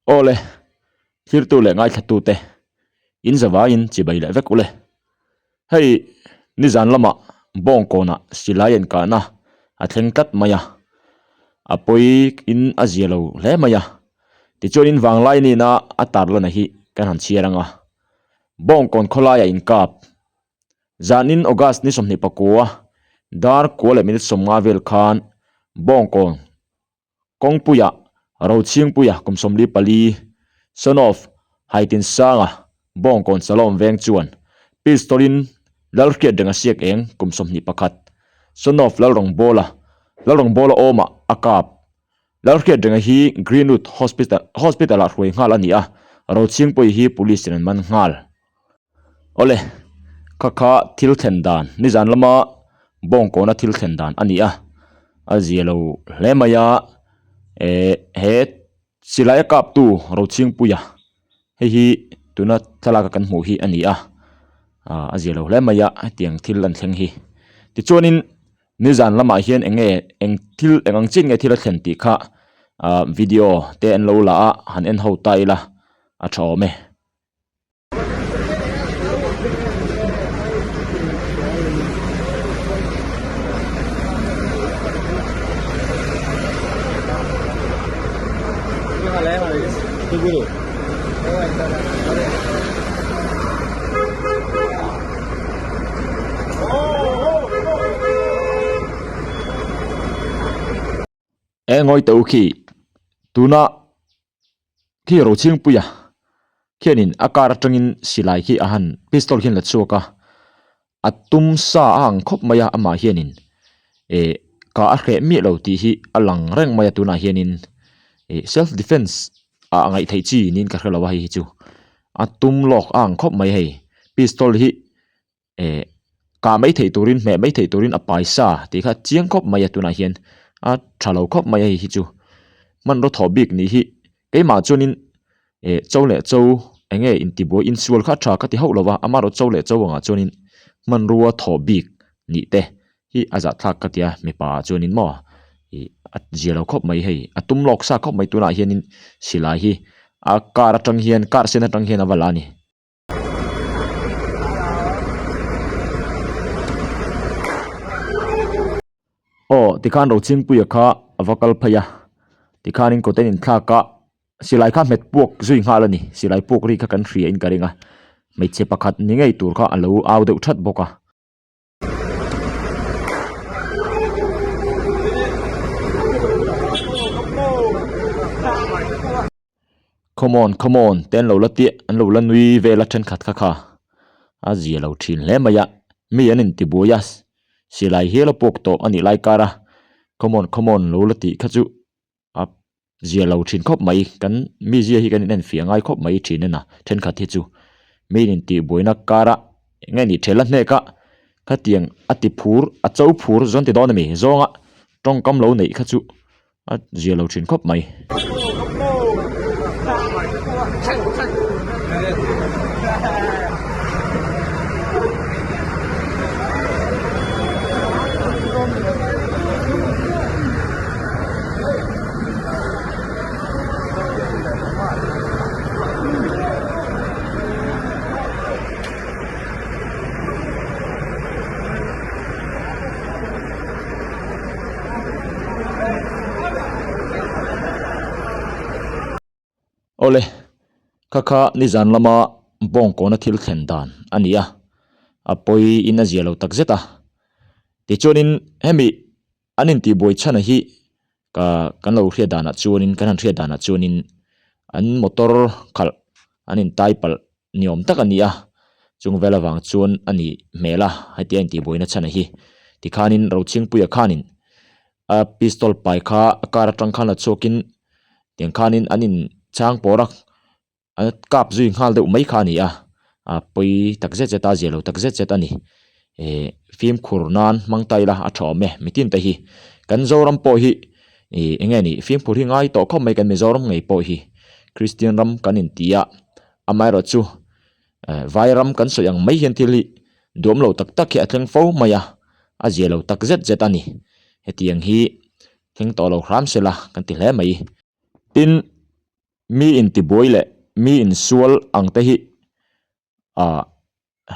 Ole, thir tu le ngai thatu te. In zawa in chibai le vek ule. Hei, ni zan lama bong kona silayan ka na atheng tat maya. Apoi in azielo le maya. Ti chon in wang lai ni na atarla na hi kan han chiaranga. Bong kon kholaya in kap. Zanin August ni somni pakua. Dar kuala minit somnga vel khan bong kon. Kong puya, rau chiang puya kum somli pali. Son of haitin sanga bong kon salom veng chuan. Pistolin lalkiat dengan siak eng kum somni pakat. Son of lalrong bola oma akap. Lalkiat dengan hi Greenwood Hospital arhuay ngal ania. Rau chiang puya hi police nen man ngal. Ole, kaka til tendan nizan lama bong kona til tendan ania. Azielo lemaya he silaya kap tu rau chiang puya. Hi tuna talaka kan mu hi ania. Azielo lemaya tiang til lan thleng hi. Ti chuanin nizan lama hian eng til engang chin nge thila thlen ti kha video te en lo la han en ho tai la a thawme. Ngoi tau khi tuna khi ro ching puya khianin akar tangin silai khi ahan pistol hin la chuaka atum sa ang khop maya ama hianin ka a hre mi lo ti hi alang reng maya tuna hianin self defense ngai thei chi nin ka hrelo hi chu atum lok ang khop mai hei pistol hi ka mai thei turin me mai thei turin apai sa ti kha chiang khop maya tuna hian a thalo khop mai hi chu man ro thobik ni hi keima chunin chole chou enge intibo in sual kha tha ka ti ho lova amaro chole chou anga chunin man ruwa thobik ni te hi aza thak ka tia mi pa chunin mo at zelo khop mai hei atum lok sa khop mai tuna hianin silai hi a kar atang hian kar sen atang hian awalani tikhan ro ching puya kha avakal phaya tikhanin koten in thaka silai kha met puak zui ngalani silai puak ri kha kan hria in karinga meiche pakhat ni ngei tur kha alo aw deuh that boka come on ten lo lati an lo la nui vela then khat kha kha a zia lo thin le maya mi anin ti boyas silai hela pok to ani lai kara come on lo lati khachu a zia lo thin khop mai kan mi zia hi kan en fiangai khop mai thin na then khat hi chu mi nin ti boina kara nge ni thela hne ka khatiang ati phur a chau phur zon ti don mi zonga tong kam lo nei khachu a zia lo thin khop mai Ole, kaka nizan lama bong kona thil thendan ania apoi in azielo takzeta ti chonin hemi anin ti boi chana hi kan lo hria dana chuanin kan han hria dana chuanin an motor khal anin taipal niom tak ania chung vela wang chuan ani mela hatian ti boina chana hi ti khanin ro ching puya khanin a pistol pai kha akar tang khan la chokin tiang khanin anin chang porak kap zui ngal deuh mai kha ni a poi takze cheta zelo takze chet ani film khurnan mangtai la a thome mitin te hi kan zoram po hi enge ni film phur hi ngai to khom mai kan mizoram ngei po hi Christian ram kan in tia amai ro chu vairam kan so yang mai hian thili dom lo tak tak hi atleng fo maya a zelo takze chet ani hetiang hi thing to lo ram sela kan ti hle mai tin mi in ti boy le mi in sual ang te hi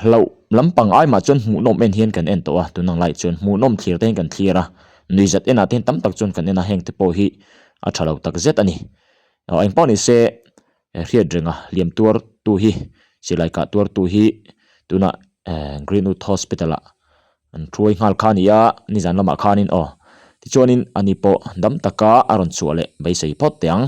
hlo lampang ai ma chon mu nom en hian kan en to a tunang lai chon mu nom thlir te kan thlir a nui zat ena ten tam tak chon kan ena heng te po hi a thalo tak zet ani eng pawh ni se riat renga liam tur tu hi silai ka tur tu hi tuna Greenwood Hospital a an thuai ngal kha ni a ni zan lama khanin ti chuanin ani po dam taka aron chu le bai sei phot tiang